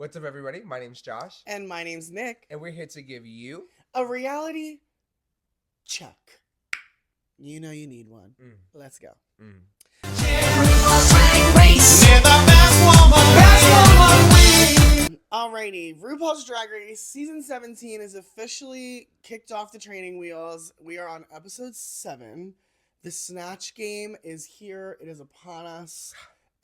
What's up, everybody? My name's Josh. And my name's Nick. And we're here to give you a reality check. You know you need one. Let's go. Alrighty, RuPaul's Drag Race Season 17 is officially kicked off the training wheels. We are on episode 7. The Snatch Game is here. It is upon us.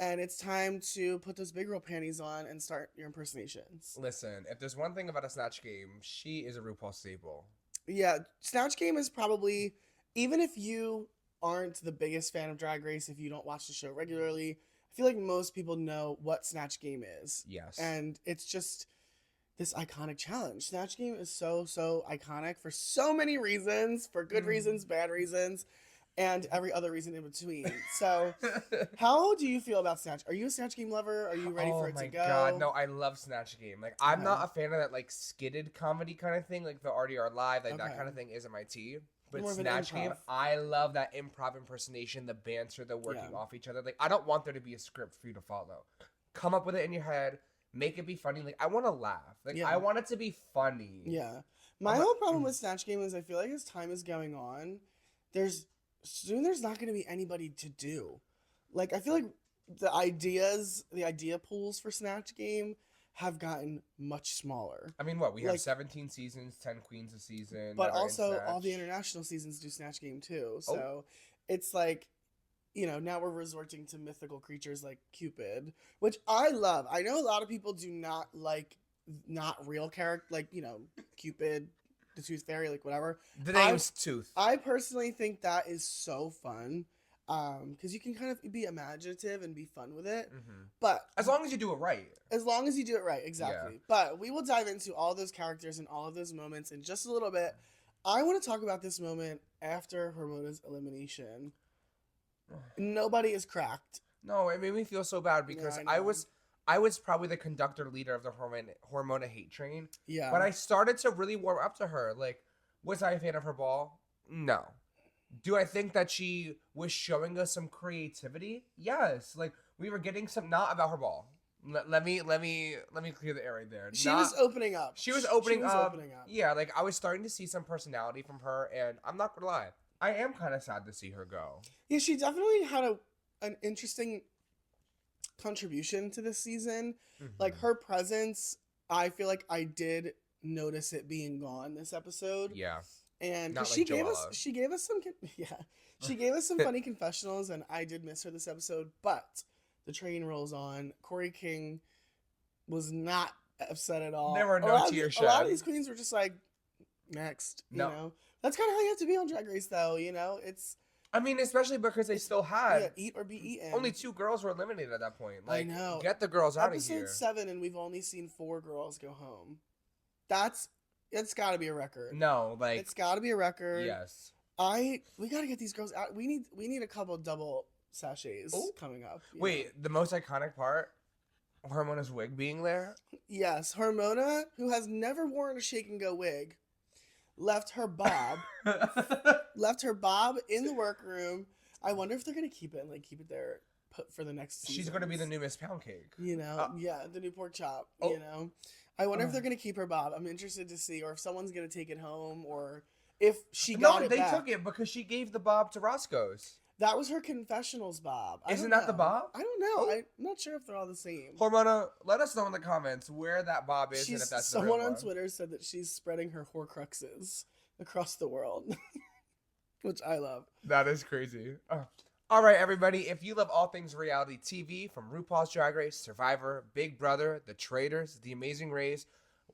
And it's time to put those big girl panties on and start your impersonations. Listen, if there's one thing about a Snatch Game, she is a RuPaul staple. Yeah, Snatch Game is probably, even if you aren't the biggest fan of Drag Race, if you don't watch the show regularly, I feel like most people know what Snatch Game is. Yes. And it's just this iconic challenge. Snatch Game is so iconic for so many reasons, for good reasons, bad reasons, and every other reason in between. So, how do you feel about Snatch? Are you a Snatch Game lover? Are you ready for it to go? Oh my god, no, I love Snatch Game. Like, I'm not a fan of that, like, skidded comedy kind of thing, like the RDR Live, like that kind of thing isn't my tea. But Snatch Game, I love that improv impersonation, the banter, the working off each other. Like, I don't want there to be a script for you to follow. Come up with it in your head, make it be funny. Like, I want to laugh. Like, I want it to be funny. Yeah. My whole problem with Snatch Game is I feel like as time is going on, there's not going to be anybody to do. Like, I feel like the idea pools for Snatch Game have gotten much smaller. I mean, what? We have 17 seasons, 10 queens a season. But also, all the international seasons do Snatch Game, too. So, it's like, you know, now we're resorting to mythical creatures like Cupid, which I love. I know a lot of people do not like not real character, like, you know, Cupid, the Tooth Fairy, like, whatever. The name's Tooth. I personally think that is so fun. Because you can kind of be imaginative and be fun with it. But as long as you do it right. As long as you do it right, exactly. Yeah. But we will dive into all those characters and all of those moments in just a little bit. I want to talk about this moment after Hormona's elimination. Nobody is cracked. No, it made me feel so bad because I was probably the conductor leader of the Hormona hate train. Yeah. But I started to really warm up to her. Like, was I a fan of her ball? No. Do I think that she was showing us some creativity? Yes. Like, we were getting some, not about her ball. Let me clear the air right there. She was opening up. She was opening up. Yeah, like, I was starting to see some personality from her, and I'm not gonna lie, I am kind of sad to see her go. Yeah, she definitely had an interesting contribution to this season. Like, her presence, I feel like I did notice it being gone this episode. Yeah. And she gave us some funny confessionals, and I did miss her this episode. But the train rolls on. Corey King was not upset at all. There were no tears shed. A lot of these queens were just like, next. You know, that's kind of how you have to be on Drag Race, though. You know, I mean, especially because they still had eat or be eaten. Only 2 girls were eliminated at that point. Like, I know. Get the girls out of here. Episode 7, and we've only seen 4 girls go home. It's got to be a record. No, like, it's got to be a record. Yes. We got to get these girls out. We need a couple double sachets coming up. Wait, the most iconic part, Hormona's wig being there? Yes, Hormona, who has never worn a shake and go wig, left her bob in the workroom. I wonder if they're going to keep it there for the next season. She's going to be the new Miss Pound Cake. You know, the new pork chop, you know. I wonder if they're going to keep her bob. I'm interested to see, or if someone's going to take it home, or if she got it back. No, they took it because she gave the bob to Roscoe's. That was her confessionals bob. Isn't that the bob? I don't know. I'm not sure if they're all the same. Hormona, let us know in the comments where that bob is and if that's the real one. Someone on Twitter said that she's spreading her Horcruxes across the world, which I love. That is crazy. Oh. All right, everybody, if you love all things reality TV, from RuPaul's Drag Race, Survivor, Big Brother, The Traitors, The Amazing Race,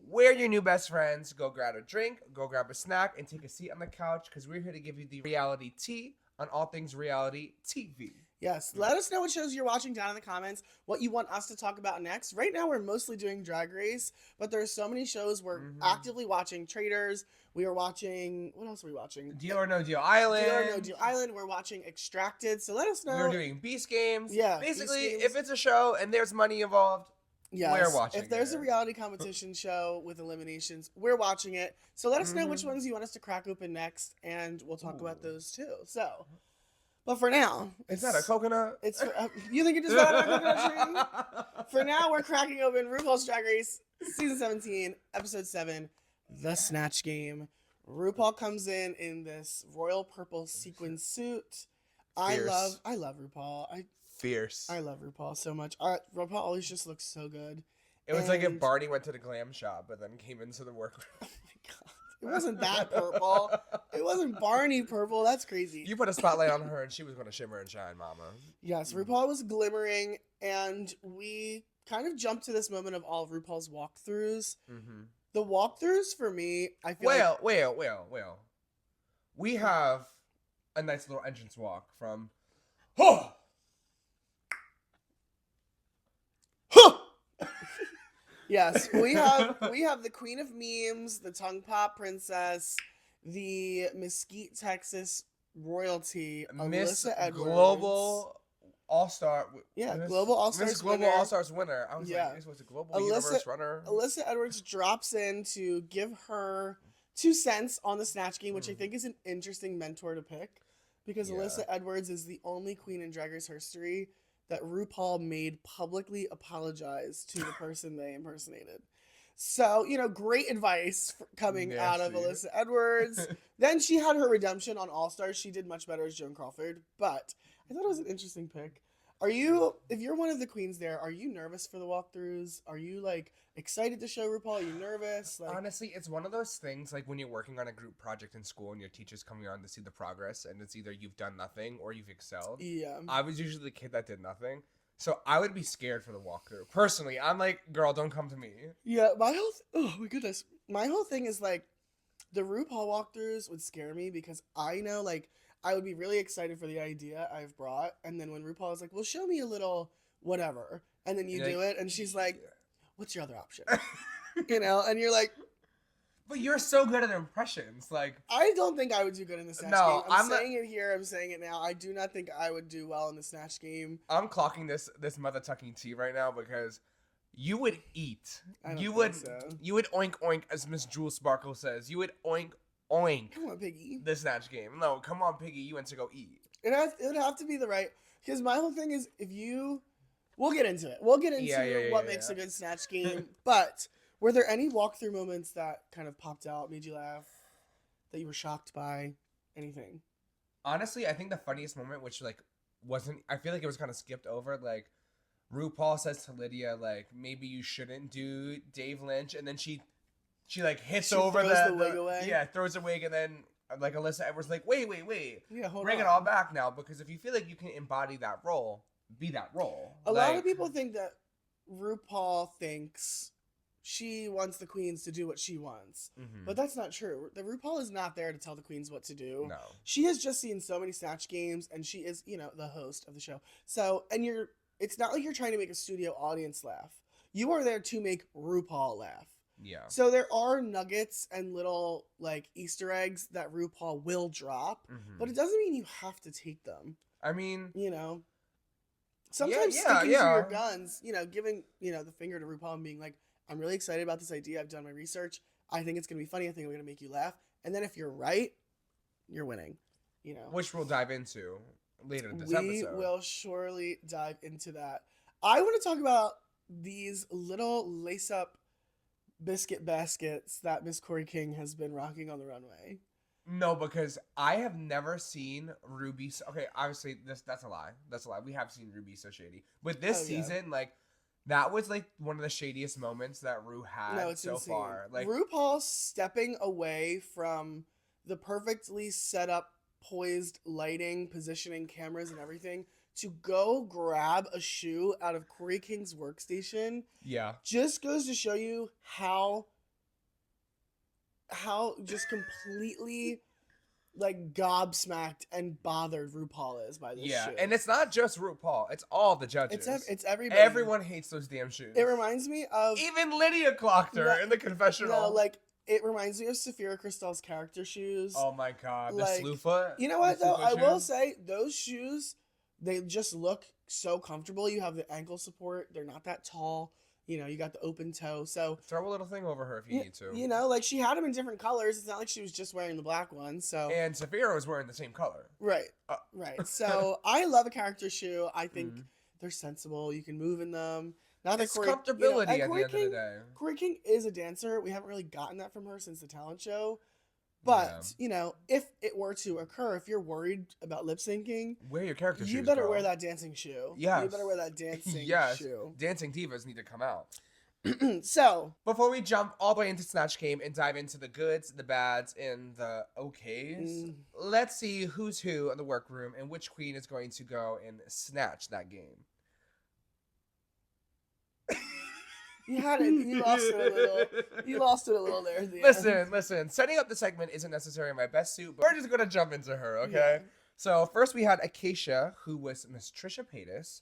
we're your new best friends. Go grab a drink, go grab a snack, and take a seat on the couch, because we're here to give you the reality tea on all things reality TV. Yes, let us know what shows you're watching down in the comments, what you want us to talk about next. Right now, we're mostly doing Drag Race, but there's so many shows we're actively watching. Traitors, we are watching, what else are we watching? Deal or No Deal Island. Deal or No Deal Island, we're watching Extracted, so let us know. We're doing Beast Games. Yeah, basically, if it's a show and there's money involved, we're watching If there's a reality competition show with eliminations, we're watching it. So let us know which ones you want us to crack open next, and we'll talk about those too. So, but for now, is that a coconut? It's for, you think it just got a coconut tree? for now, we're cracking open RuPaul's Drag Race Season 17, Episode 7, The Snatch Game. RuPaul comes in this royal purple sequin suit. Fierce. I love RuPaul. Fierce. I love RuPaul so much. RuPaul always just looks so good. It was like if Barney went to the glam shop but then came into the workroom. Oh my god. It wasn't that purple. It wasn't Barney purple. That's crazy. You put a spotlight on her and she was going to shimmer and shine, mama. Yes, RuPaul was glimmering, and we kind of jumped to this moment of all of RuPaul's walkthroughs. Mm-hmm. The walkthroughs for me, I feel well. We have a nice little entrance walk from... Yes, we have the Queen of Memes, the Tongue Pop Princess, the Mesquite, Texas royalty, Miss Alyssa Edwards. Global All-Star. Yeah, Global All-Stars Miss Global All-Stars winner. I was like, this was a Global Universe runner. Alyssa Edwards drops in to give her 2 cents on the Snatch Game, which I think is an interesting mentor to pick, because Alyssa Edwards is the only queen in Drag Race history that RuPaul made publicly apologize to the person they impersonated. So, great advice coming out of Alyssa Edwards. Then she had her redemption on All Stars. She did much better as Joan Crawford, but I thought it was an interesting pick. If you're one of the queens there, are you nervous for the walkthroughs? Are you excited to show RuPaul? Are you nervous? Honestly, it's one of those things when you're working on a group project in school and your teacher's coming on to see the progress, and it's either you've done nothing or you've excelled. Yeah. I was usually the kid that did nothing. So I would be scared for the walkthrough. Personally, I'm like, girl, don't come to me. Yeah, oh my goodness. My whole thing is the RuPaul walkthroughs would scare me because I know I would be really excited for the idea I've brought, and then when RuPaul is like, well, show me a little whatever, and then you do it, and she's like, what's your other option? And you're like, but you're so good at impressions. I don't think I would do good in the Snatch Game. I'm saying it here. I'm saying it now. I do not think I would do well in the Snatch Game. I'm clocking this mother tucking tea right now because you would eat. You would oink oink, as Miss Jewel Sparkle says. You would oink oink. Come on, Piggy. The Snatch Game. No, come on, Piggy. You went to go eat. It would have to be the right. Because my whole thing is we'll get into it. We'll get into what makes a good Snatch Game. But were there any walkthrough moments that kind of popped out, made you laugh, that you were shocked by? Anything? Honestly, I think the funniest moment, which wasn't, I feel like it was kind of skipped over, RuPaul says to Lydia, maybe you shouldn't do Dave Lynch, and then she hits over the wig away. Yeah, throws the wig, and then Alyssa Edwards wait. Yeah, bring it all back now, because if you feel like you can embody that role, be that role. A lot of people think that RuPaul thinks she wants the queens to do what she wants. Mm-hmm. But that's not true. The RuPaul is not there to tell the queens what to do. No. She has just seen so many Snatch Games, and she is, the host of the show. So, it's not like you're trying to make a studio audience laugh. You are there to make RuPaul laugh. Yeah. So there are nuggets and little Easter eggs that RuPaul will drop, but it doesn't mean you have to take them. I mean, sometimes sticking to your guns, giving the finger to RuPaul and being like, I'm really excited about this idea. I've done my research. I think it's gonna be funny. I think I'm gonna make you laugh. And then if you're right, you're winning. Which we'll dive into later in this episode. We will surely dive into that. I want to talk about these little lace-up biscuit baskets that Miss Corey King has been rocking on the runway. No, because I have never seen Ruby. Okay, obviously that's a lie. That's a lie. We have seen Ruby so shady, but this season, that was one of the shadiest moments that Ru had so insane. Far. RuPaul stepping away from the perfectly set up, poised lighting, positioning, cameras, and everything to go grab a shoe out of Corey King's workstation. Yeah, just goes to show you how just completely gobsmacked and bothered RuPaul is by this shoe. And it's not just RuPaul, it's all the judges. It's everybody. Everyone hates those damn shoes. It reminds me of even Lydia clocked her in the confessional. No, it reminds me of Saphira Crystal's character shoes. Oh my god, the Sloofa. You know what though? I will say those shoes, they just look so comfortable. You have the ankle support. They're not that tall. You got the open toe. So throw a little thing over her if you need to. She had them in different colors. It's not like she was just wearing the black one. So and Saphira was wearing the same color. Right. Right. So I love a character shoe. I think They're sensible. You can move in them. Not it's comfortability at the end of the day. Corey King is a dancer. We haven't really gotten that from her since the talent show. But, if it were to occur, if you're worried about lip syncing, wear your character shoes. You better wear that dancing shoe. Yes. You better wear that dancing shoe. Dancing divas need to come out. So, before we jump all the way into Snatch Game and dive into the goods, the bads, and the okays, let's see who's who in the workroom and which queen is going to go and snatch that game. You had it. You lost it a little. You lost it a little there. At the end. Listen. Setting up the segment isn't necessarily my best suit, but we're just gonna jump into her, okay? Yeah. So first we had Acacia, who was Miss Trisha Paytas.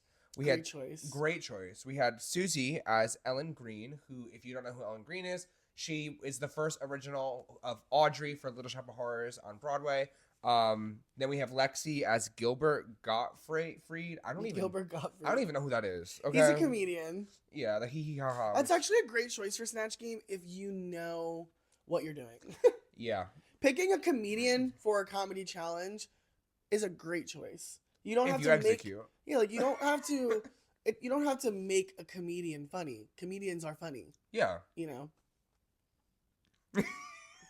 Great choice. We had Susie as Ellen Green, who, if you don't know who Ellen Green is, she is the first original of Audrey for Little Shop of Horrors on Broadway. Then we have Lexi as Gilbert Gottfried. I don't even know who that is. Okay. He's a comedian. Yeah, the hee hee ha ha. That's actually a great choice for Snatch Game if you know what you're doing. Yeah. Picking a comedian for a comedy challenge is a great choice. You don't have to execute. Yeah, like you don't have to. You don't have to make a comedian funny. Comedians are funny. Yeah. You know.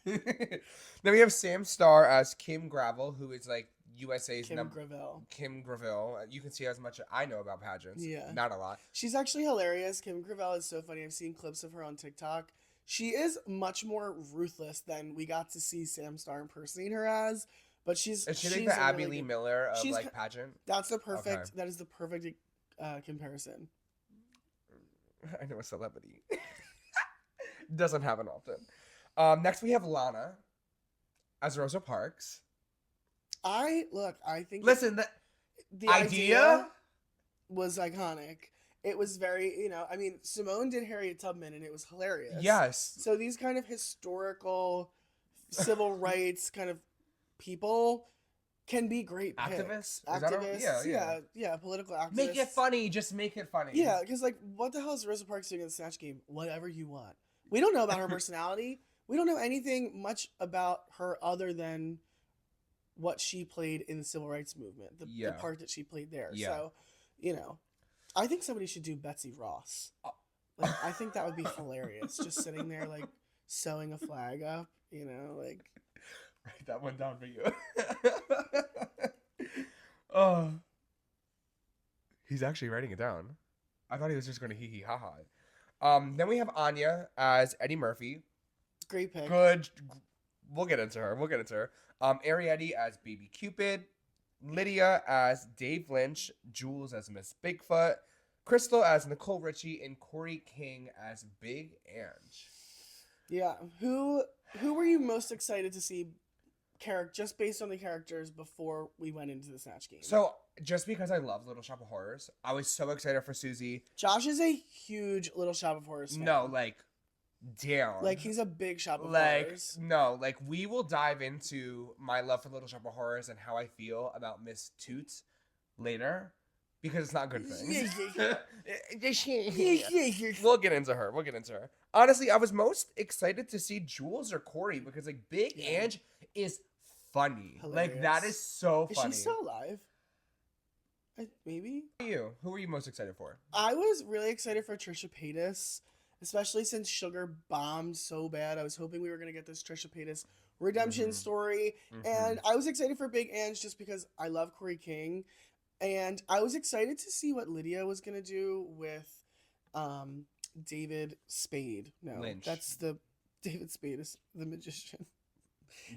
Then we have Sam Starr as Kim Gravel, who is like USA's Kim Gravel. Kim Gravel. You can see as much as I know about pageants. Yeah. Not a lot. She's actually hilarious. Kim Gravel is so funny. I've seen clips of her on TikTok. She is much more ruthless than we got to see Sam Starr impersonate her as. But she's like the Abby Lee Miller of like pageant? That's the perfect. Okay. That is the perfect comparison. I know a celebrity. Doesn't happen often. Next we have Lana as Rosa Parks. I think. Listen, the idea was iconic. It was very, I mean, Simone did Harriet Tubman and it was hilarious. Yes. So these kind of historical civil rights kind of people can be great activists. Yeah, political activists. Make it funny. Just make it funny. Yeah, because like, what the hell is Rosa Parks doing in the Snatch Game? Whatever you want. We don't know about her personality. We don't know anything much about her other than what she played in the civil rights movement, the part that she played there. Yeah. So, I think somebody should do Betsy Ross. Like, I think that would be hilarious. Just sitting there, like, sewing a flag up, like. Write that one down for you. Oh. He's actually writing it down. I thought he was just going to hee hee ha ha. Then we have Anya as Eddie Murphy. Great pick. Good. We'll get into her. Ariette as Baby Cupid. Lydia as Dave Lynch. Jules as Miss Bigfoot. Crystal as Nicole Richie. And Corey King as Big Ange. Yeah. Who were you most excited to see just based on the characters before we went into the Snatch Game? So, just because I love Little Shop of Horrors, I was so excited for Susie. Josh is a huge Little Shop of Horrors fan. No, down. Like, he's a big Shop of Horrors. No, we will dive into my love for Little Shop of Horrors and how I feel about Miss Toots later, because it's not good things. We'll get into her. Honestly, I was most excited to see Jules or Corey because, Big Ange is funny. Hilarious. That is so funny. Is she still alive? Maybe. Who were you most excited for? I was really excited for Trisha Paytas, especially since Sugar bombed so bad. I was hoping we were going to get this Trisha Paytas redemption story. And I was excited for Big Ange just because I love Corey King. And I was excited to see what Lydia was going to do with David Spade. No, Lynch. That's the... David Spade is the magician.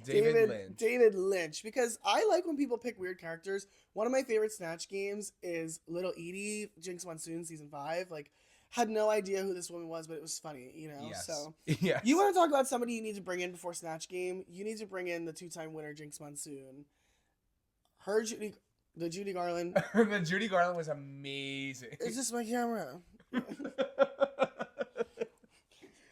David Lynch. Because I like when people pick weird characters. One of my favorite Snatch games is Little Edie, Jinx Monsoon, season 5. Had no idea who this woman was, but it was funny, Yes. So, yes. You want to talk about somebody you need to bring in before Snatch Game? You need to bring in the 2-time winner, Jinx Monsoon. The Judy Garland. The Judy Garland was amazing. Is this my camera?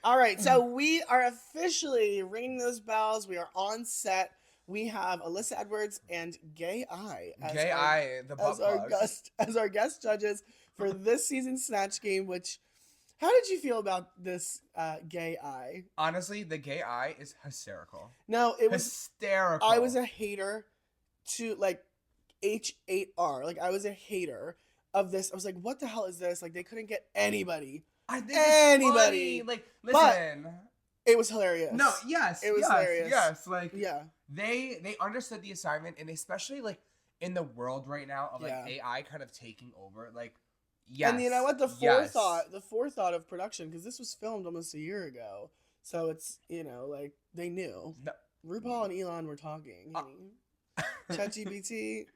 All right, so we are officially ringing those bells. We are on set. We have Alyssa Edwards and Gay Eye as our guest judges for this season's Snatch Game. How did you feel about this Gay Eye? Honestly, the Gay Eye is hysterical. No, it was hysterical. I was a hater to H8R. I was a hater. of this. I was like, what the hell is this? Like, they couldn't get anybody. I think anybody. Like, listen. But it was hilarious. No, yes. It was hilarious. Yes. Like, yeah. They understood the assignment, and especially, like, in the world right now of, like, AI kind of taking over, like, yes. And you know what? The forethought of production, because this was filmed almost a year ago. So it's, you know, like, they knew. No. RuPaul and Elon were talking. ChatGPT.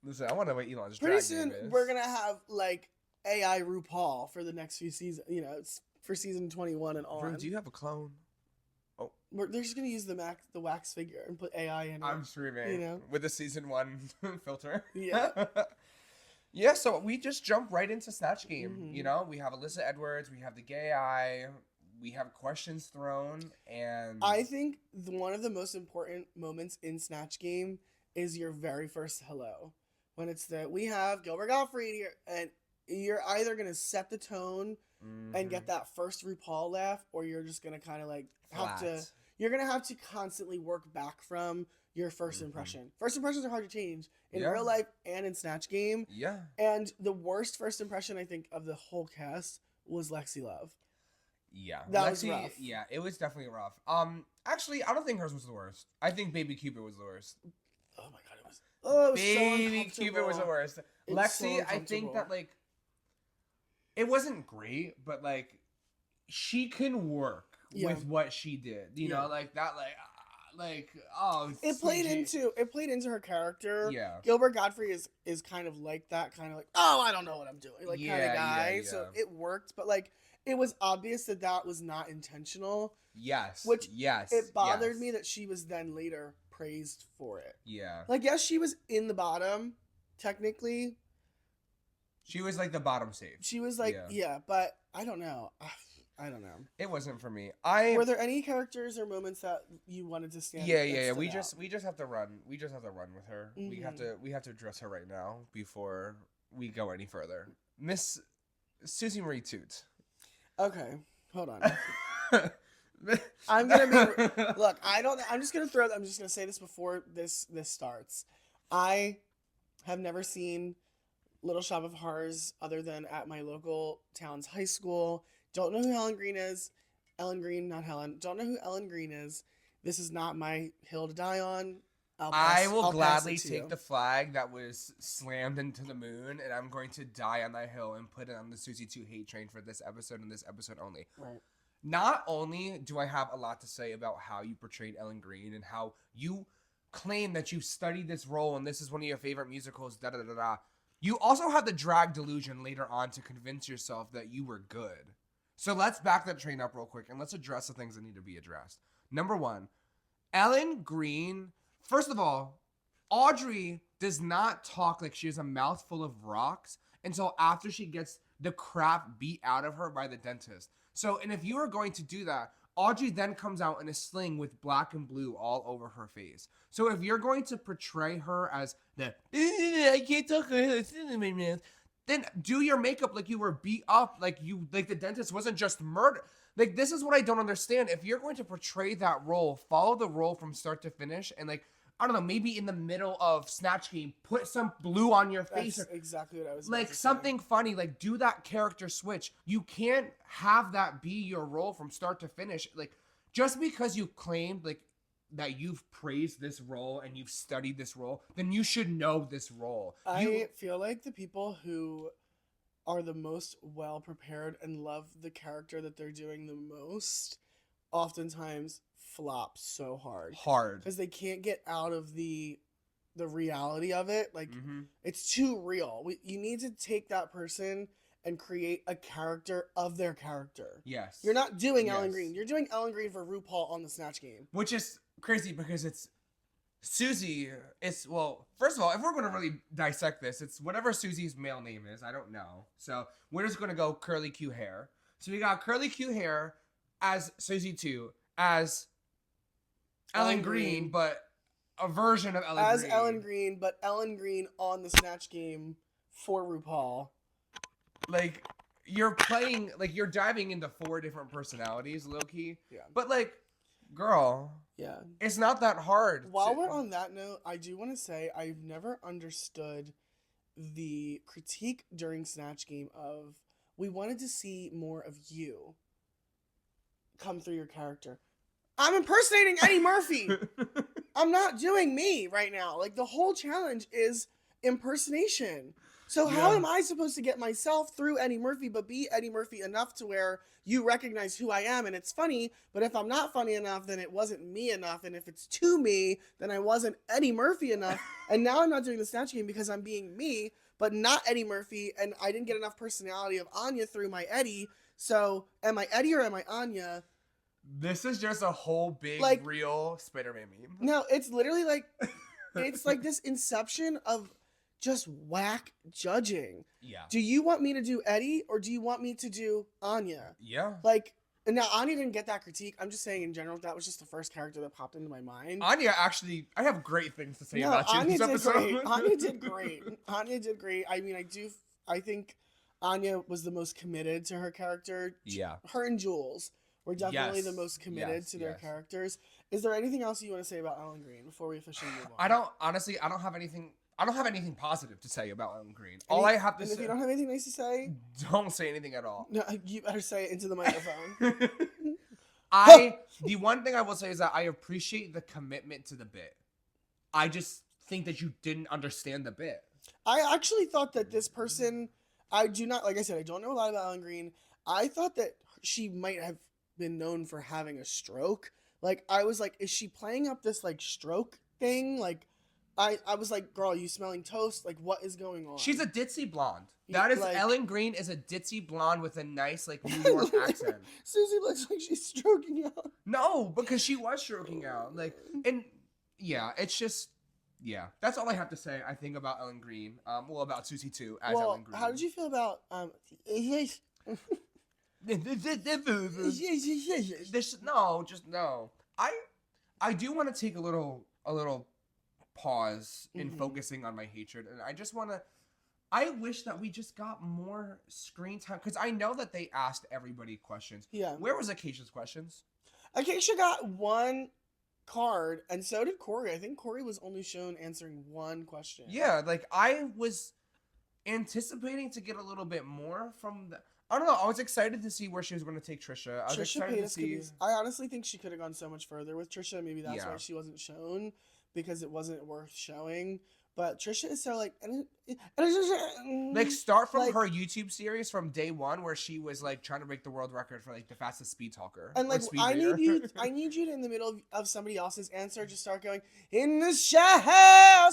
Listen, I want to know what Elon's Pretty soon, we're going to have, like, AI RuPaul for the next few seasons. You know, it's for season 21 and on. Drew, do you have a clone? Oh. They're just going to use the wax figure and put AI in it. I'm screaming. You know? With the season 1 filter. Yeah. Yeah, so we just jump right into Snatch Game. Mm-hmm. You know, we have Alyssa Edwards, we have the gay eye, we have questions thrown, and I think one of the most important moments in Snatch Game is your very first hello. When it's we have Gilbert Gottfried here, and you're either going to set the tone and get that first RuPaul laugh, or you're just going to kind of like you're going to have to constantly work back from your first impression. First impressions are hard to change in real life and in Snatch Game. Yeah. And the worst first impression, I think, of the whole cast was Lexi Love. Yeah. That was rough. Yeah, it was definitely rough. Actually, I don't think hers was the worst. I think Baby Cupid was the worst. Oh my god, it was Baby Cupid was the worst. Lexi, I think that, like, it wasn't great, but, like, she can work with what she did. You know, like that, it played into her character. Yeah. Gilbert Gottfried is kind of like that, kind of like, oh, I don't know what I'm doing, like kind of guy. Yeah. So it worked, but like it was obvious that was not intentional. Yes. It bothered me that she was then later praised for it. Yeah. Like, yes, she was in the bottom, technically. She was like the bottom save. She was like, but I don't know. I don't know. It wasn't for me. Were there any characters or moments that you wanted to stand? Yeah. We just have to run. We just have to run with her. Mm-hmm. We have to address her right now before we go any further. Miss Susie Marie Toot. Okay, hold on. I'm just gonna say this before this starts. I have never seen Little Shop of Horrors other than at my local town's high school. Don't know who Ellen Green is. Ellen Green, not Helen. Don't know who Ellen Green is. This is not my hill to die on. I will gladly take the flag that was slammed into the moon, and I'm going to die on that hill and put it on the Susie 2 hate train for this episode and this episode only. Right. Not only do I have a lot to say about how you portrayed Ellen Green and how you claim that you studied this role and this is one of your favorite musicals, da-da-da-da, you also have the drag delusion later on to convince yourself that you were good. So let's back that train up real quick and let's address the things that need to be addressed. Number one, Ellen Green, first of all, Audrey does not talk like she has a mouthful of rocks until after she gets the crap beat out of her by the dentist. So, and if you are going to do that, Audrey then comes out in a sling with black and blue all over her face. So if you're going to portray her as the, I can't talk, then do your makeup like you were beat up, like the dentist wasn't just murdered. Like, this is what I don't understand. If you're going to portray that role, follow the role from start to finish, and like, I don't know, maybe in the middle of Snatch Game, put some blue on your face. That's exactly what I was like, something funny, like, do that character switch. You can't have that be your role from start to finish. Like, just because you claimed, like, that you've praised this role and you've studied this role, then you should know this role. I feel like the people who are the most well prepared and love the character that they're doing the most oftentimes flop so hard because they can't get out of the reality of it. Like, it's too real. You need to take that person and create a character of their character. Yes. You're not doing Ellen Green. You're doing Ellen Green for RuPaul on the Snatch Game. Which is crazy because it's Susie. Well, first of all, if we're going to really dissect this, it's whatever Susie's male name is. I don't know. So we're just going to go curly Q hair. So we got curly Q hair as Susie 2, as Ellen Green, but a version of Ellen Green. As Ellen Green, but Ellen Green on the Snatch Game for RuPaul. Like, you're playing, like, you're diving into 4 different personalities, low-key. Yeah. But, like, girl. Yeah. It's not that hard. While we're on that note, I do want to say I've never understood the critique during Snatch Game of, we wanted to see more of you come through your character. I'm impersonating Eddie Murphy. I'm not doing me right now. Like, the whole challenge is impersonation. So how am I supposed to get myself through Eddie Murphy, but be Eddie Murphy enough to where you recognize who I am and it's funny, but if I'm not funny enough, then it wasn't me enough, and if it's to me, then I wasn't Eddie Murphy enough, and now I'm not doing the Snatch Game because I'm being me, but not Eddie Murphy, and I didn't get enough personality of Anya through my Eddie, so am I Eddie or am I Anya? This is just a whole big, real Spider-Man meme. No, it's literally like, it's like this inception of just whack judging. Yeah. Do you want me to do Eddie or do you want me to do Anya? Yeah. Like, and now Anya didn't get that critique. I'm just saying in general, that was just the first character that popped into my mind. Anya, actually, I have great things to say about you in this episode. Anya did great. Anya did great. I mean, I think Anya was the most committed to her character. Yeah. Her and Jules were definitely the most committed to their characters. Is there anything else you want to say about Ellen Green before we officially move on? I don't have anything positive to say about Ellen Green. All I have to say... if you don't have anything nice to say... Don't say anything at all. No, you better say it into the microphone. The one thing I will say is that I appreciate the commitment to the bit. I just think that you didn't understand the bit. I actually thought that this person... I do not... Like I said, I don't know a lot about Ellen Green. I thought that she might have been known for having a stroke. Like, I was like, is she playing up this, like, stroke thing? Like... I was like, girl, you smelling toast? Like, what is going on? She's a ditzy blonde. That is, like, Ellen Green is a ditzy blonde with a nice, like, New York accent. Susie looks like she's stroking out. No, because she was stroking out. Like, and, yeah, it's just, yeah. That's all I have to say, I think, about Ellen Green. Well, about Susie, too, as Ellen Green. How did you feel about, No. I do want to take a little pause in focusing on my hatred, and I wish that we just got more screen time, because I know that they asked everybody questions. Yeah. Where was Acacia's questions? Acacia got one card, and so did Corey. I think Corey was only shown answering one question. Yeah, like, I was anticipating to get a little bit more from the... I don't know. I was excited to see where she was going to take Trisha. I was excited to see... I honestly think she could have gone so much further with Trisha. Maybe that's why she wasn't shown, because it wasn't worth showing. But Trisha is so like start from her YouTube series from day one, where she was like trying to break the world record for like the fastest speed talker. And like, I need you to, in the middle of somebody else's answer, just start going in the shower,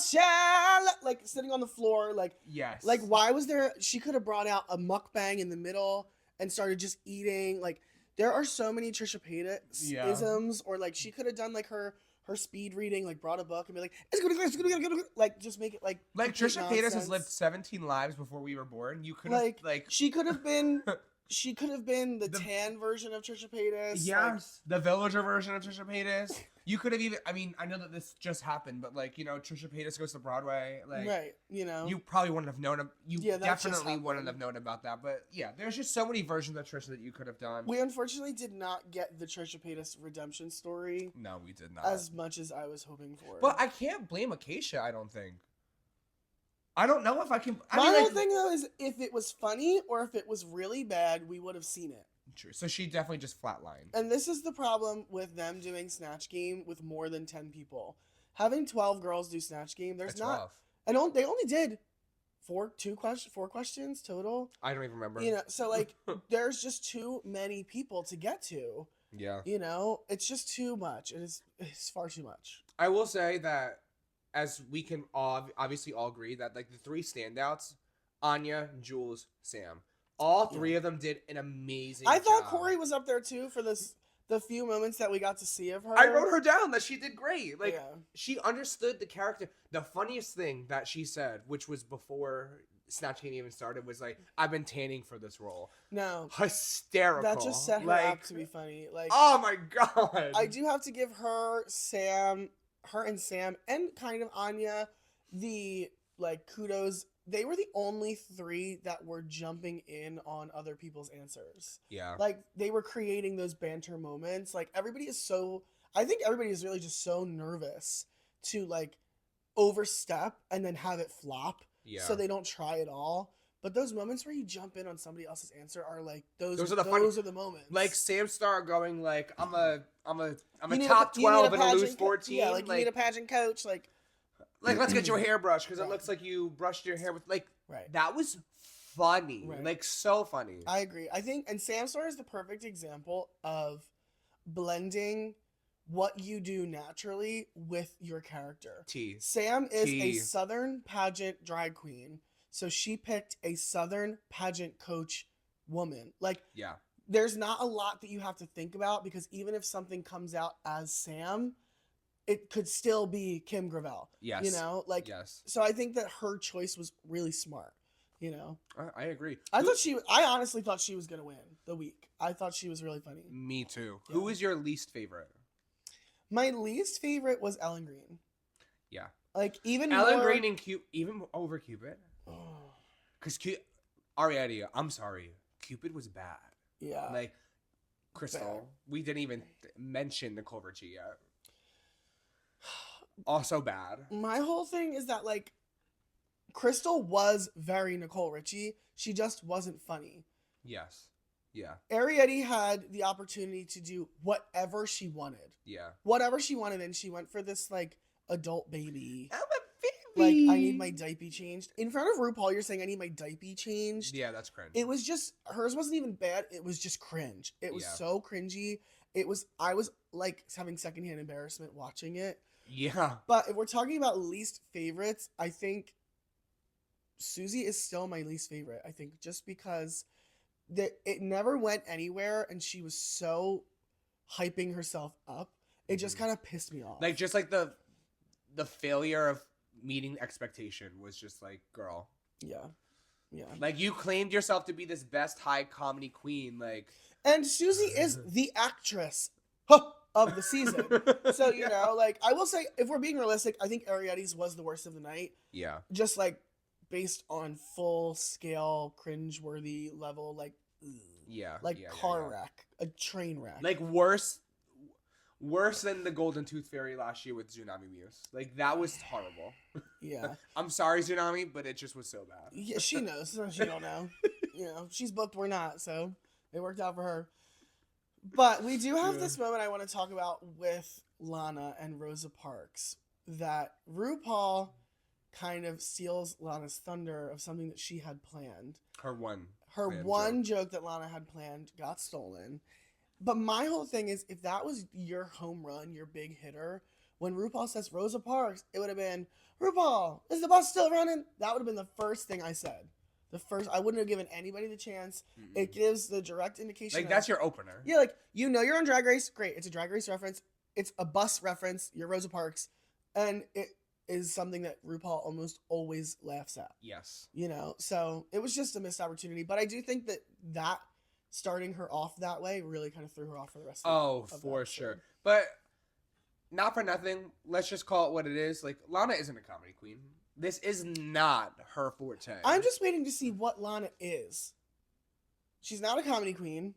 like sitting on the floor, like, yes. Like, why was there? She could have brought out a mukbang in the middle and started just eating. Like, there are so many Trisha Paytas isms, or like she could have done like her speed reading, like brought a book and be like, it's good, like just make it like Trisha Paytas has lived 17 lives before we were born. You could have like she could have been the tan version of Trisha Paytas. Yes, like, the villager version of Trisha Paytas. You could have even, I mean, I know that this just happened, but like, you know, Trisha Paytas goes to Broadway. Like, right, you know. You probably wouldn't have known, definitely wouldn't have known about that. But yeah, there's just so many versions of Trisha that you could have done. We unfortunately did not get the Trisha Paytas redemption story. No, we did not. As much as I was hoping for. But I can't blame Acacia, I don't think. I don't know if I can. My whole thing though is, if it was funny or if it was really bad, we would have seen it. True. So she definitely just flatlined. And this is the problem with them doing Snatch Game with more than 10 people. Having 12 girls do Snatch Game, there's not. And they only did four questions total. I don't even remember. You know, so like there's just too many people to get to. Yeah. You know, it's just too much. It's far too much. I will say that, as we can obviously all agree, that like the three standouts, Anya, Jules, Sam. All three of them did an amazing job. I thought Corey was up there too for the few moments that we got to see of her. I wrote her down that she did great. Like, she understood the character. The funniest thing that she said, which was before Snatch Game even started, was like, I've been tanning for this role. No. Hysterical. That just set her up to be funny. Like, oh my God. I do have to give her and Sam, and kind of Anya, the like kudos. They were the only three that were jumping in on other people's answers. Yeah. Like, they were creating those banter moments. Like, I think everybody is really just so nervous to, like, overstep and then have it flop. so they don't try at all. But those moments where you jump in on somebody else's answer are like those are the moments. Like Sam Star going like I'm a top 12 and a loose 14. Yeah, like you need a pageant coach. Like let's get you a hairbrush because it looks like you brushed your hair with that was funny, like so funny. I agree. I think and Sam Star is the perfect example of blending what you do naturally with your character. Sam is a Southern pageant drag queen. So she picked a Southern pageant coach woman. Like, there's not a lot that you have to think about because even if something comes out as Sam, it could still be Kim Gravel. Yes. You know? Like, so I think that her choice was really smart. You know? I agree. I honestly thought she was going to win the week. I thought she was really funny. Me too. Yeah. Who is your least favorite? My least favorite was Ellen Green. Yeah. Like, even Ellen Green and even over Cupid. Because Ariadne, I'm sorry, Cupid was bad. Yeah. Like, Crystal, we didn't even mention Nicole Richie yet. Also bad. My whole thing is that, like, Crystal was very Nicole Richie. She just wasn't funny. Yes. Yeah. Ariadne had the opportunity to do whatever she wanted. Yeah. Whatever she wanted, and she went for this, like, adult baby. I'm a baby. Like, I need my diaper changed. In front of RuPaul, you're saying I need my diaper changed. Yeah, that's cringe. It was just, hers wasn't even bad. It was just cringe. It was so cringy. I was, like, having secondhand embarrassment watching it. Yeah. But if we're talking about least favorites, I think Susie is still my least favorite. I think just because it never went anywhere and she was so hyping herself up. It just kind of pissed me off. Like, just like the failure of meeting expectation was just like, girl. Yeah. Like, you claimed yourself to be this best high comedy queen, like. And Susie is the actress of the season. So, you know, like, I will say, if we're being realistic, I think Ariadne's was the worst of the night. Yeah. Just, like, based on full scale, cringeworthy level, like, car wreck, a train wreck. Like, worse than the Golden Tooth Fairy last year with Tsunami Muse. Like, that was horrible. Yeah. I'm sorry, Tsunami, but it just was so bad. Yeah, she knows. So she don't know. You know, she's booked, we're not, so it worked out for her. But we do have this moment I want to talk about with Lana and Rosa Parks, that RuPaul kind of steals Lana's thunder of something that she had planned. Her one joke that Lana had planned got stolen. But my whole thing is, if that was your home run, your big hitter, when RuPaul says Rosa Parks, it would have been, RuPaul, is the bus still running? That would have been the first thing I said. I wouldn't have given anybody the chance. Mm-hmm. It gives the direct indication. Like, that's your opener. Yeah, like, you know you're on Drag Race. Great. It's a Drag Race reference. It's a bus reference. You're Rosa Parks. And it is something that RuPaul almost always laughs at. Yes. You know, so it was just a missed opportunity. But I do think that starting her off that way really kind of threw her off for the rest of the for sure. But not for nothing, let's just call it what it is. Like, Lana isn't a comedy queen. This is not her forte. I'm just waiting to see what Lana is. She's not a comedy queen.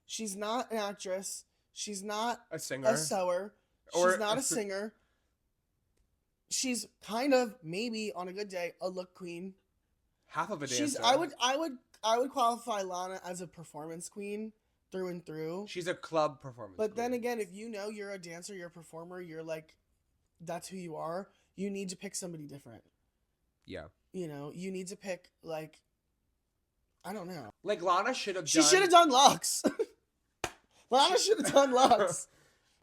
She's not an actress. She's not a singer. A sewer. She's not a singer. She's kind of, maybe on a good day, a look queen. Half of a dancer. I would qualify Lana as a performance queen through and through. She's a club performance But queen. Then again, if you know you're a dancer, you're a performer, you're like, that's who you are, you need to pick somebody different. Yeah. You know, you need to pick, like, I don't know. Like, Lana should have done... She should have done Lux. Lana should have done Lux.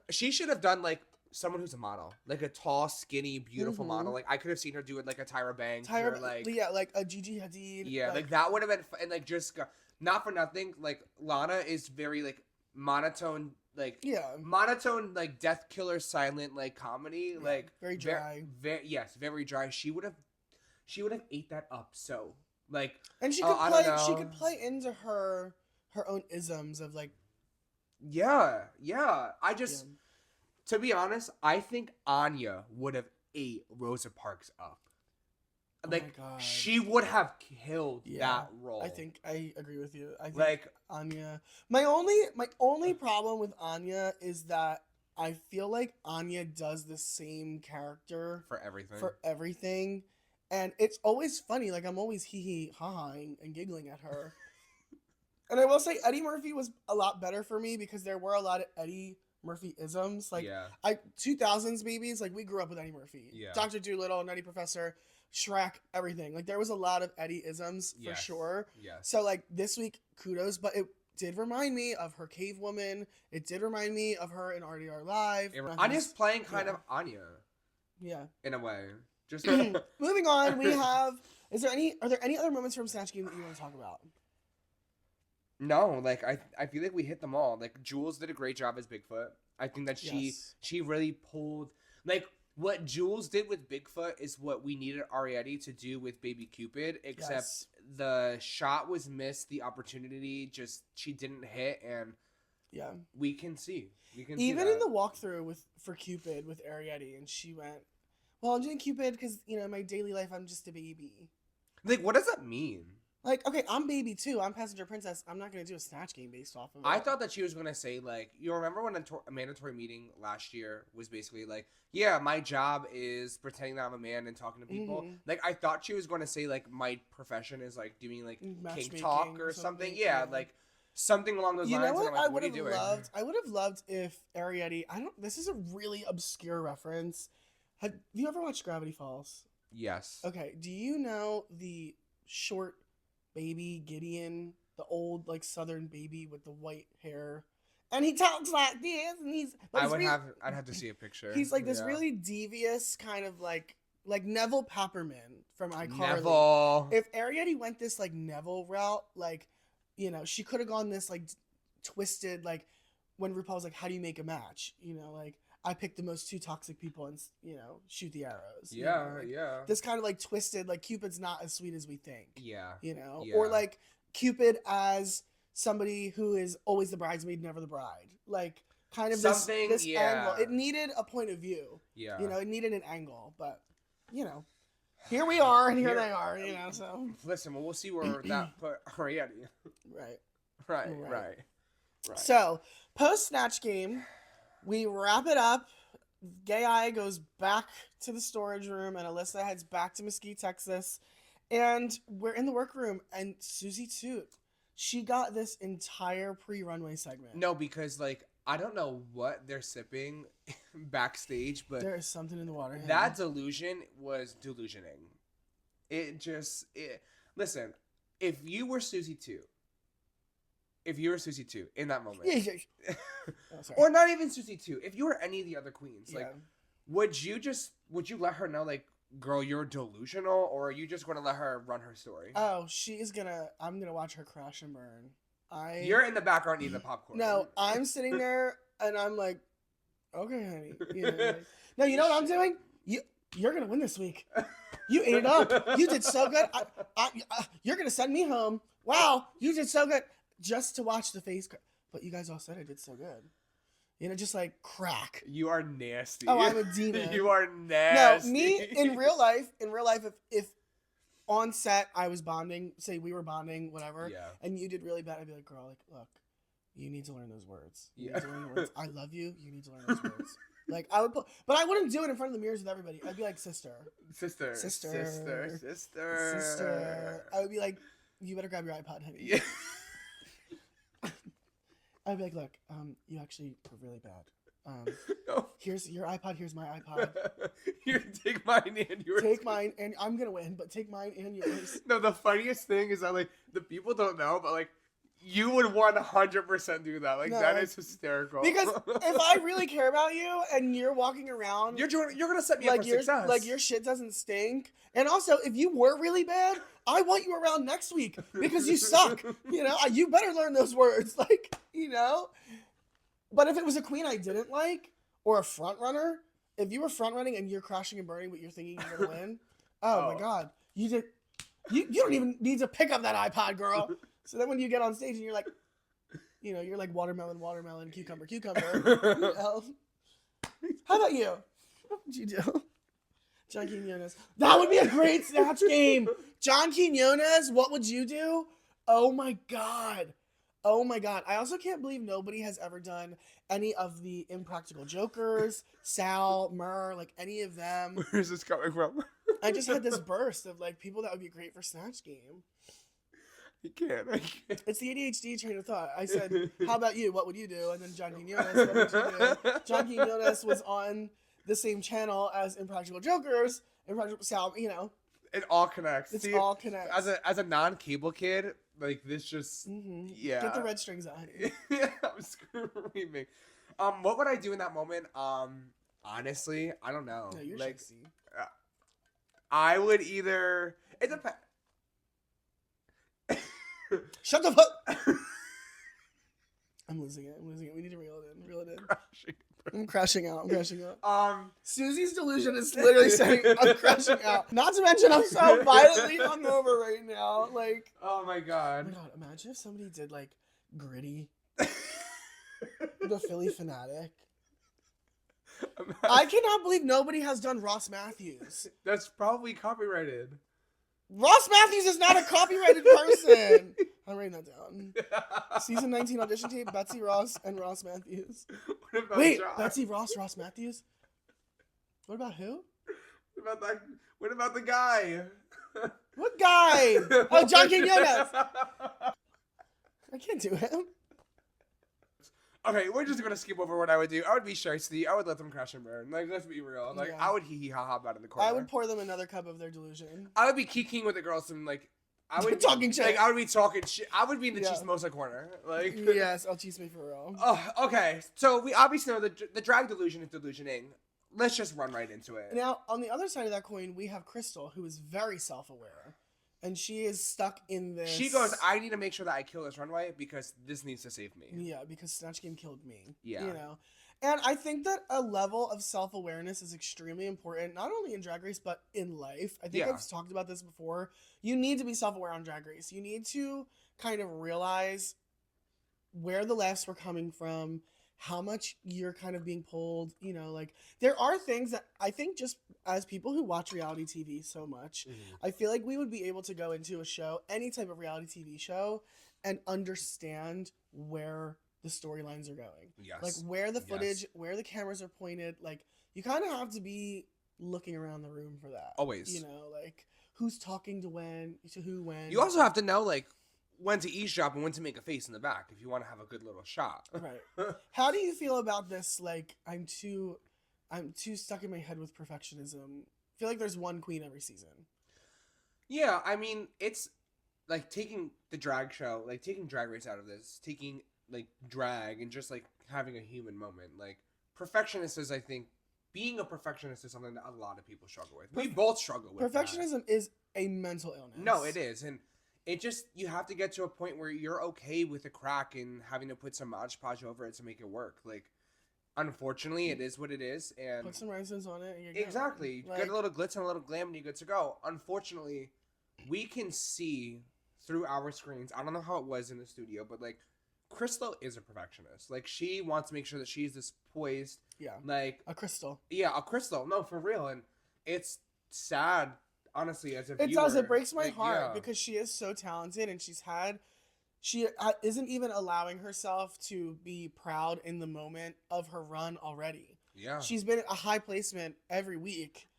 She should have done, like, someone who's a model. Like, a tall, skinny, beautiful model. Like, I could have seen her doing, like, a Tyra Banks. Like a Gigi Hadid. Yeah, like that would have been... And, like, just... Not for nothing, like, Lana is very, like, monotone... Like, monotone, like, death killer, silent, like, comedy. Yeah, like, very dry. Very dry. She would have ate that up. So, like, and she could play into her own isms of, like, yeah. To be honest, I think Anya would have ate Rosa Parks up. Like, she would have killed that role. I think I agree with you. I think, like, Anya. My only problem with Anya is that I feel like Anya does the same character for everything. And it's always funny. Like, I'm always hee-hee, ha-haing and giggling at her. And I will say Eddie Murphy was a lot better for me because there were a lot of Eddie Murphy-isms. Like, 2000s babies, like, we grew up with Eddie Murphy. Yeah. Dr. Dolittle, Nutty Professor, Shrek, everything. Like, there was a lot of Eddie-isms for sure. Yes. So, like, this week, kudos. But it did remind me of her Cave Woman. It did remind me of her in RDR Live. Anya's playing kind of Anya. Yeah. In a way. Just moving on, we have. Are there any other moments from Snatch Game that you want to talk about? No, like I feel like we hit them all. Like Jules did a great job as Bigfoot. I think that she really pulled like what Jules did with Bigfoot is what we needed Ariete to do with Baby Cupid, except the shot was missed, the opportunity she didn't hit, and we can see. Even in the walkthrough for Cupid with Ariete, and she went, well, I'm doing Cupid because, in my daily life, I'm just a baby. Like, what does that mean? Like, okay, I'm baby too. I'm passenger princess. I'm not going to do a Snatch Game based off of it. I thought that she was going to say, like, you remember when a mandatory meeting last year was basically like, yeah, my job is pretending that I'm a man and talking to people. Mm-hmm. Like, I thought she was going to say, like, my profession is, like, doing, like, kink talk or something. Yeah, like, something along those lines. You know what? Like, I would have loved if Ariete, this is a really obscure reference. Have you ever watched Gravity Falls? Yes. Okay. Do you know the short baby Gideon, the old like Southern baby with the white hair, and he talks like this, and I'd have to see a picture. He's like this really devious kind of like Neville Papperman from iCarly. Neville. If Ariete went this like Neville route, like she could have gone this like twisted like when RuPaul's like, how do you make a match? Like. I pick the most two toxic people and, shoot the arrows. Yeah. This kind of like twisted, like Cupid's not as sweet as we think. Yeah. Or like Cupid as somebody who is always the bridesmaid, never the bride. Like kind of this angle. It needed a point of view. Yeah. It needed an angle, but here we are and here they are, so. Listen, we'll see where that put Ariete. Right. So, post Snatch Game, we wrap it up. Gay Eye goes back to the storage room, and Alyssa heads back to Mesquite, Texas. And we're in the workroom, and Susie Toot, she got this entire pre-runway segment. No, because, like, I don't know what they're sipping backstage, but... there is something in the water. That delusion was delusioning. Listen, if you were Susie Toot, in that moment, or not even Susie 2, if you were any of the other queens, like, would you let her know, like, girl, you're delusional, or are you just going to let her run her story? Oh, I'm going to watch her crash and burn. You're in the background eating the popcorn. No, I'm sitting there, and I'm like, okay, honey. No, you know what I'm doing? You're going to win this week. You ate it up. You did so good. You're going to send me home. Wow, you did so good. Just to watch the face, but you guys all said I did so good. Just like crack. You are nasty. Oh, I'm a demon. You are nasty. No, me in real life, if on set I was bonding, say we were bonding, whatever, and you did really bad, I'd be like, girl, like, look, you need to learn those words. You need to learn the words. I love you. You need to learn those words. Like I would, but I wouldn't do it in front of the mirrors with everybody. I'd be like, sister. I would be like, you better grab your iPod, honey. Yeah. I'd be like, look, you actually were really bad. No. Here's your iPod, here's my iPod. Here, take mine and yours. Take mine, and I'm going to win, but take mine and yours. No, the funniest thing is that, like, the people don't know, but, like, you would 100% do that. Like, that is hysterical. Because if I really care about you and you're walking around... You're going to set me up for success. Like, your shit doesn't stink. And also, if you were really bad, I want you around next week because you suck. You better learn those words. Like, But if it was a queen I didn't like, or a front runner, if you were front running and you're crashing and burning, but you're thinking you're going to win, oh my God. You don't even need to pick up that iPod, girl. So then when you get on stage and you're like, you're like watermelon, cucumber. How about you? What would you do? John Quinones. That would be a great Snatch Game. John Quinones, what would you do? Oh my God. I also can't believe nobody has ever done any of the Impractical Jokers, Sal, Murr, like any of them. Where is this coming from? I just had this burst of like people that would be great for Snatch Game. I can't. It's the ADHD train of thought. I said, how about you? What would you do? And then John Quinones, what would you do? John Quinones was on the same channel as Impractical Jokers. So, you know. It all connects. It all connects. As a non-cable kid, like this just, yeah. Get the red strings on. Yeah, I'm screaming. What would I do in that moment? Honestly, I don't know. No, you're like, sexy. I would either... It depends. Shut the fuck. I'm losing it. We need to reel it in. I'm crashing out. Susie's delusion is literally saying I'm crashing out. Not to mention I'm so violently hungover right now. Like, oh my god. Imagine if somebody did like Gritty, the Philly Fanatic. I cannot believe nobody has done Ross Matthews. That's probably copyrighted. Ross Matthews is not a copyrighted person. I'm writing that down. Season 19 audition tape, Betsy Ross and Ross Matthews. Wait, John? Betsy Ross Matthews? What about who? What about the guy? What guy? Oh, John Quinones. I can't do him. Okay, we're just gonna skip over what I would do. I would be shiesty. I would let them crash and burn. Like, let's be real. Like, yeah. I would hee ha ha about in the corner. I would pour them another cup of their delusion. I would be kikiing with the girls and like, I would talking shit. Like, I would be talking shit. I would be in the chismosa corner. Like, yes, I'll cheese me for real. Oh, okay. So we obviously know the drag delusion is delusioning. Let's just run right into it. Now, on the other side of that coin, we have Crystal, who is very self-aware. And she is stuck in this... She goes, I need to make sure that I kill this runway because this needs to save me. Yeah, because Snatch Game killed me. Yeah. You know? And I think that a level of self-awareness is extremely important, not only in Drag Race, but in life. I think I've talked about this before. You need to be self-aware on Drag Race. You need to kind of realize where the laughs were coming from, how much you're kind of being pulled, you know, like there are things that I think just as people who watch reality TV so much, I feel like we would be able to go into a show, any type of reality TV show, and understand where the storylines are going. Yes. Like where the footage, where the cameras are pointed, like you kind of have to be looking around the room for that. Always. You know, like who's talking to who when. You also have to know like when to eavesdrop and when to make a face in the back if you want to have a good little shot. Right. How do you feel about this? Like, I'm too stuck in my head with perfectionism. I feel like there's one queen every season. Yeah, I mean, it's like taking the drag show, like taking Drag Race out of this, taking like drag and just like having a human moment. Like, perfectionist is, I think, being a perfectionist is something that a lot of people struggle with. We both struggle with perfectionism is a mental illness. No, it is. And it just, you have to get to a point where you're okay with a crack and having to put some Mod Podge over it to make it work. Like, unfortunately, it is what it is. And put some raisins on it. And you're exactly. Like, get a little glitz and a little glam and you're good to go. Unfortunately, we can see through our screens, I don't know how it was in the studio, but like, Crystal is a perfectionist. Like, she wants to make sure that she's this poised. Yeah. Like. A crystal. Yeah, a crystal. No, for real. And it's sad. Honestly, as a viewer, it does. It breaks my heart because she is so talented and she isn't even allowing herself to be proud in the moment of her run already. Yeah. She's been a high placement every week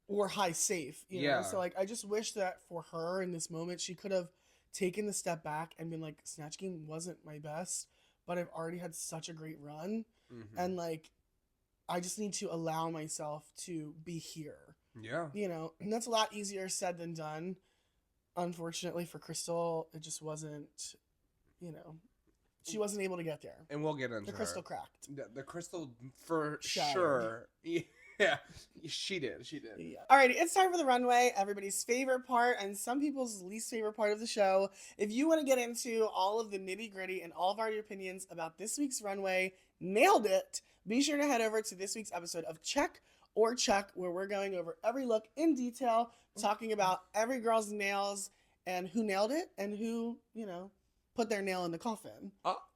or high safe, you know? So like, I just wish that for her in this moment, she could have taken the step back and been like, Snatch Game wasn't my best, but I've already had such a great run. And like, I just need to allow myself to be here. Yeah. You know, and that's a lot easier said than done. Unfortunately for Crystal, it just wasn't, you know, she wasn't able to get there. And we'll get into the crystal cracked. The crystal for sure. Yeah, she did. Yeah. Alrighty, it's time for the runway, everybody's favorite part and some people's least favorite part of the show. If you want to get into all of the nitty gritty and all of our opinions about this week's runway, nailed it, be sure to head over to this week's episode of Check or Chuck, where we're going over every look in detail, talking about every girl's nails and who nailed it and who, you know, put their nail in the coffin.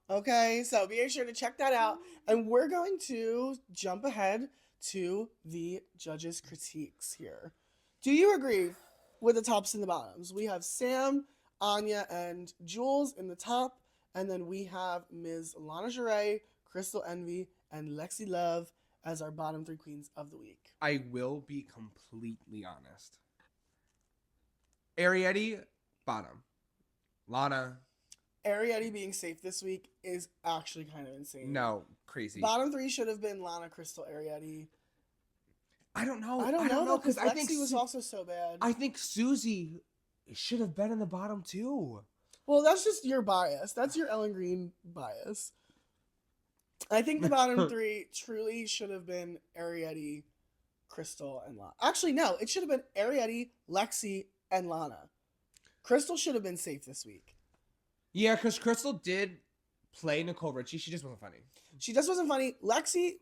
Okay, so be sure to check that out. And we're going to jump ahead to the judges' critiques here. Do you agree with the tops and the bottoms? We have Sam, Anya, and Jules in the top, and then we have Ms. Lana Jarre, Crystal Envy, and Lexi Love as our bottom 3 queens of the week. I will be completely honest. Ariete, bottom. Lana. Ariete being safe this week is actually kind of insane. No, crazy. Bottom 3 should have been Lana, Crystal, Ariete. I don't know. I don't know because I think Lexi was also so bad. I think Susie should have been in the bottom 2. Well, that's just your bias. That's your Ellen Green bias. I think the bottom 3 truly should have been Ariete, Crystal, and Lana. Actually, no. It should have been Ariete, Lexi, and Lana. Crystal should have been safe this week. Yeah, because Crystal did play Nicole Richie. She just wasn't funny. She just wasn't funny. Lexi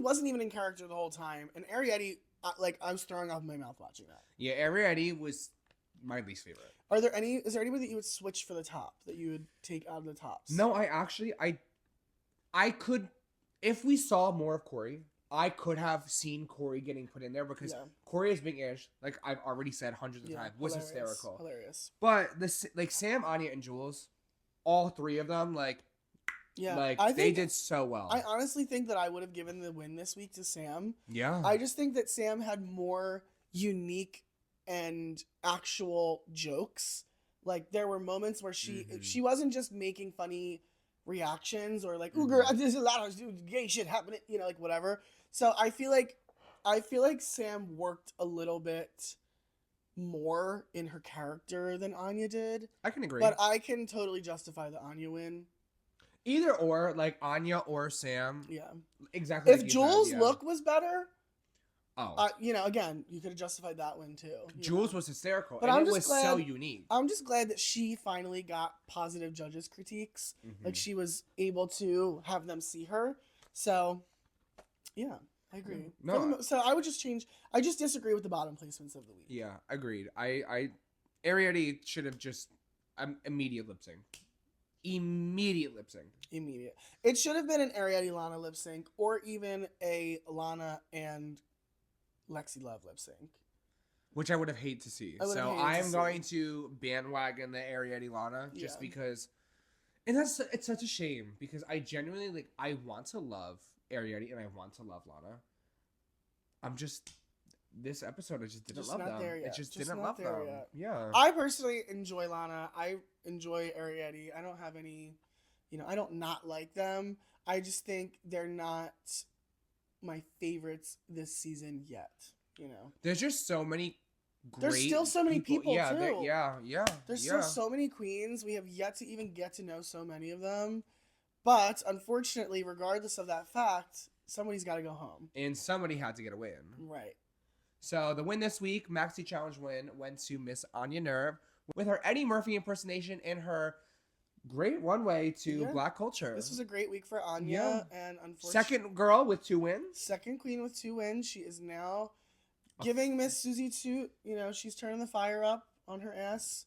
wasn't even in character the whole time. And Ariete, I was throwing up in my mouth watching that. Yeah, Ariete was my least favorite. Is there anybody that you would switch for the top, that you would take out of the tops? No, I could, if we saw more of Corey, I could have seen Corey getting put in there because Corey is Big Ish, like I've already said hundreds of times, was hysterical. Hilarious. But Sam, Anya, and Jules, all 3 of them, they did so well. I honestly think that I would have given the win this week to Sam. Yeah. I just think that Sam had more unique and actual jokes. Like there were moments where she wasn't just making funny reactions or like, ooh girl, there's a lot of gay shit happening, like whatever. So I feel like Sam worked a little bit more in her character than Anya did. I can agree. But I can totally justify the Anya win. Either or, like Anya or Sam. Yeah. Exactly. If Jules' look was better, oh, again, you could have justified that win too. Jules was hysterical, but and it was so unique. I'm just glad that she finally got positive judges' critiques. Like she was able to have them see her. So, yeah, I agree. No, so I would just change. I just disagree with the bottom placements of the week. Yeah, agreed. Ariete should have just immediate lip sync. Immediate lip sync. Immediate. It should have been an Ariete Lana lip sync, or even a Lana and Lexi Love lip sync, which I would have hated to see. So I'm going to bandwagon the Ariete Lana just because, and it's such a shame because I genuinely I want to love Ariete and I want to love Lana. I'm just this episode I just didn't love them. It just didn't love them. Yeah. I personally enjoy Lana. I enjoy Ariete. I don't have any, I don't not like them. I just think they're not my favorites this season yet. There's just so many There's still so many people too. Yeah. There's still so many queens. We have yet to even get to know so many of them. But unfortunately, regardless of that fact, somebody's got to go home. And somebody had to get a win. Right. So the win this week, Maxi Challenge win, went to Miss Anya Nerve with her Eddie Murphy impersonation and her great runway to Black culture. This was a great week for Anya. And unfortunately, second girl with 2 wins. Second queen with 2 wins. She is now giving Miss Susie she's turning the fire up on her ass,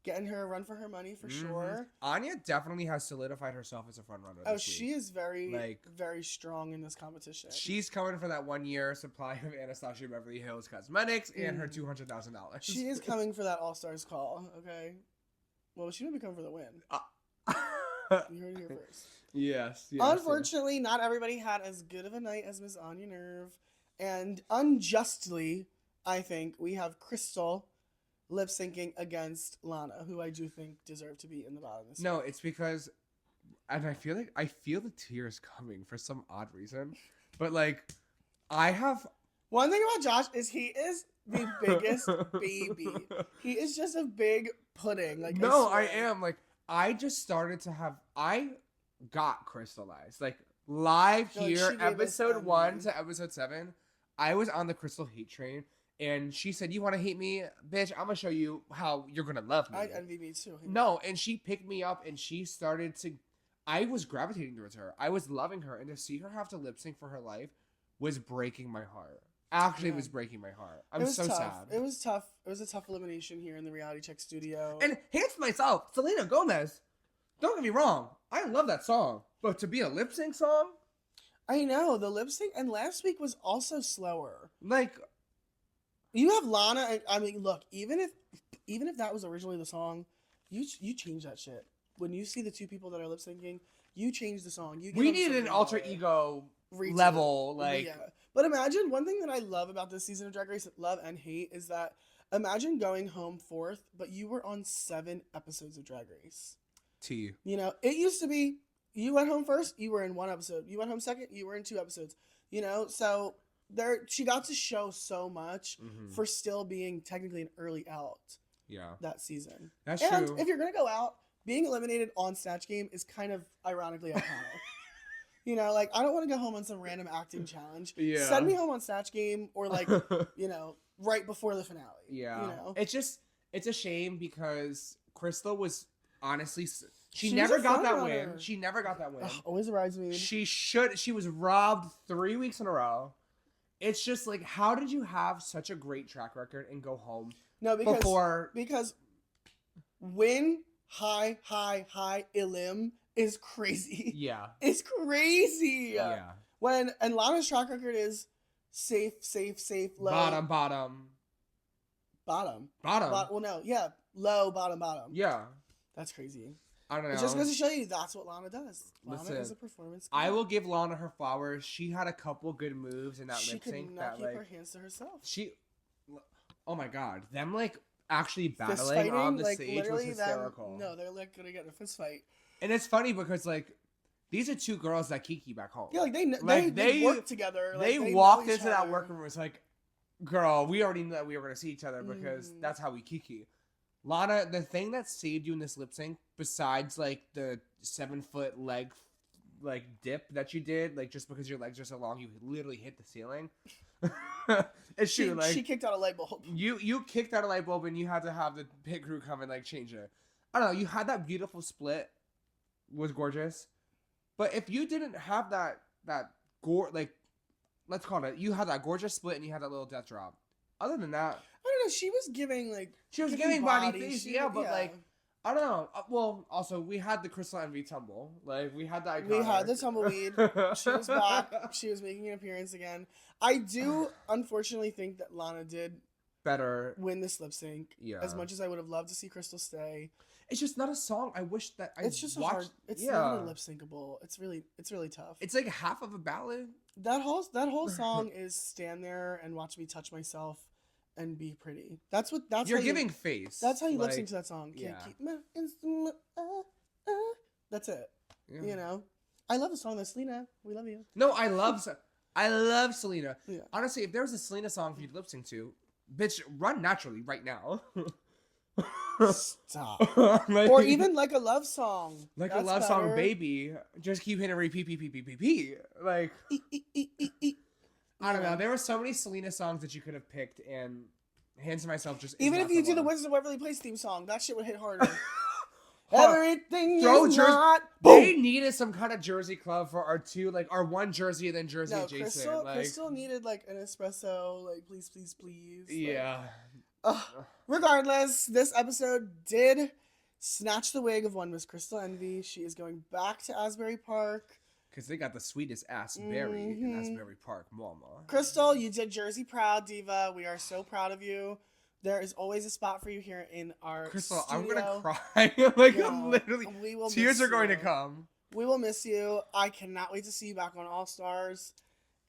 getting her a run for her money for sure. Anya definitely has solidified herself as a front runner. Oh, she is very, very strong in this competition. She's coming for that 1 year supply of Anastasia Beverly Hills Cosmetics and her $200,000. She is coming for that All Stars call. Okay. Well, she might be coming for the win. You heard it here first. Yes. Unfortunately, not everybody had as good of a night as Miss Anya Nerve. And unjustly, I think, we have Crystal lip syncing against Lana, who I do think deserved to be in the bottom this week. It's because, and I feel the tears coming for some odd reason, but I have one thing about Josh is he is the biggest baby. He is just a big pudding. I am I just started to have I got crystallized live here, episode 1 to episode 7. I was on the Crystal hate train. And she said, "You want to hate me? Bitch, I'm going to show you how you're going to love me." I'd envy me too. No, and she picked me up and she started to... I was gravitating towards her. I was loving her. And to see her have to lip sync for her life was breaking my heart. Actually, it was breaking my heart. I'm so sad. It was tough. It was a tough elimination here in the Reality Check studio. And hands to myself, Selena Gomez. Don't get me wrong. I love that song. But to be a lip sync song? I know. The lip sync. And last week was also slower. You have Lana. I mean, look, even if that was originally the song, you change that shit. When you see the 2 people that are lip syncing, you change the song. We needed an alter ego level. Like, yeah. But imagine one thing that I love about this season of Drag Race, love and hate, is that imagine going home 4th, but you were on 7 episodes of Drag Race. T. You know, it used to be you went home first, you were in 1 episode. You went home second, you were in 2 episodes. You know, so she got to show so much for still being technically an early out. Yeah. That season. That's true. true. And if you're gonna go out, being eliminated on Snatch Game is kind of ironically iconic. You know, like, I don't want to go home on some random acting challenge. Yeah. Send me home on Snatch Game or, like, you know, right before the finale. Yeah. You know? It's a shame because Crystal was honestly, she never got that win. She never got that win. Ugh, always a bridesmaid. She was robbed 3 weeks in a row. It's just like, how did you have such a great track record and go home? No, because win high Elim is crazy. Yeah. It's crazy. Yeah. And Lana's track record is safe, low. Bottom. Well, no, yeah. Low, bottom. Yeah. That's crazy. I don't know. It just goes to show you that's what Lana does. Lana is a performance queen. I will give Lana her flowers. She had a couple good moves in that lip sync. She could not keep her hands to herself. Oh my god. Them, like, actually battling on the stage was hysterical. They're, like, gonna get in a fist fight. And it's funny because, like, these are 2 girls that Kiki back home. Yeah, like, they work together. Like, they walked into that workroom and was like, girl, we already knew that we were going to see each other because that's how we Kiki. Lana, the thing that saved you in this lip sync, besides, like, the 7-foot leg, like, dip that you did, like, just because your legs are so long, you literally hit the ceiling. It's true. Like, she kicked out a light bulb. You kicked out a light bulb and you had to have the pit crew come and, like, change it. I don't know. You had that beautiful split. Was gorgeous. But if you didn't have let's call it, you had that gorgeous split and you had that little death drop. Other than that, I don't know. She was giving, like, body face, like, I don't know. Well, also we had the Crystal Envy tumble. Like, we had that. We had the tumbleweed. She was back. She was making an appearance again. I do unfortunately think that Lana did better win this lip sync. Yeah. As much as I would have loved to see Crystal stay. It's just not a song. I wish that it's just hard. It's not a lip syncable. It's really tough. It's like half of a ballad. That whole song is stand there and watch me touch myself and be pretty. That's you're giving face. That's how you lip sync to that song. Can't keep my instrument. That's it. Yeah. You know, I love the song though. Selena, we love you. No, I love Selena. Yeah. Honestly, if there was a Selena song for you to lip sync to, bitch, run naturally right now. Stop. Like, or even like a love song. Like a love song, baby. Just keep hitting repeat. Like, I don't know. There were so many Selena songs that you could have picked, and Hands to Myself just even if you do the Wizards of Waverly Place theme song, that shit would hit harder. Everything is not. They needed some kind of Jersey club for our one Jersey and then Jersey adjacent. Crystal needed like an espresso, like please. Yeah. Regardless, this episode did snatch the wig of one Miss Crystal Envy. She is going back to Asbury Park. Because they got the sweetest ass berry in Asbury Park, mama. Crystal, you did Jersey proud, diva. We are so proud of you. There is always a spot for you here in our Crystal, studio. I'm going to cry. Literally, tears are going to come. We will miss you. I cannot wait to see you back on All Stars.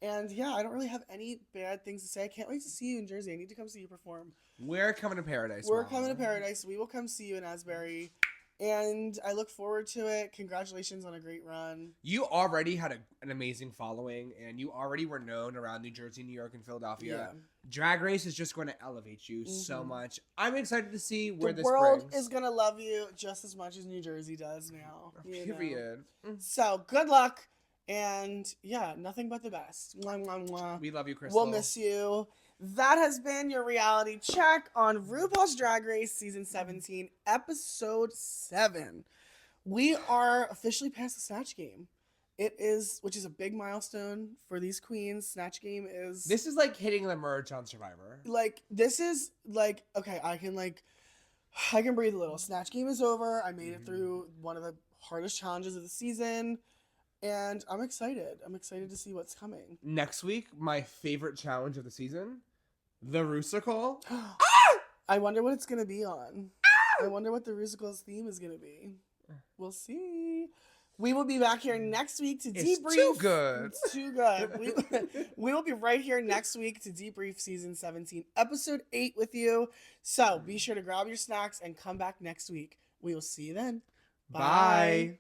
And yeah, I don't really have any bad things to say. I can't wait to see you in Jersey. I need to come see you perform. We're coming to Paradise. We're coming to Paradise. We will come see you in Asbury. And I look forward to it. Congratulations on a great run. You already had an amazing following, and you already were known around New Jersey, New York, and Philadelphia. Yeah. Drag Race is just going to elevate you so much. I'm excited to see where this brings. The world is going to love you just as much as New Jersey does now. Period. So, good luck. And yeah, nothing but the best. Mwah, mwah, mwah. We love you, Crystal. We'll miss you. That has been your reality check on RuPaul's Drag Race Season 17, Episode 7. We are officially past the Snatch Game. Which is a big milestone for these queens. Snatch Game is... This is like hitting the merge on Survivor. Like, this is like, okay, I can breathe a little. Snatch Game is over. I made it through one of the hardest challenges of the season. And I'm excited. I'm excited to see what's coming. Next week, my favorite challenge of the season, the Rusical. I wonder what it's going to be on. I wonder what the Rusical's theme is going to be. We'll see. We will be back here next week to debrief. It's too good. It's too good. We will be right here next week to debrief season 17, episode 8 with you. So be sure to grab your snacks and come back next week. We will see you then. Bye.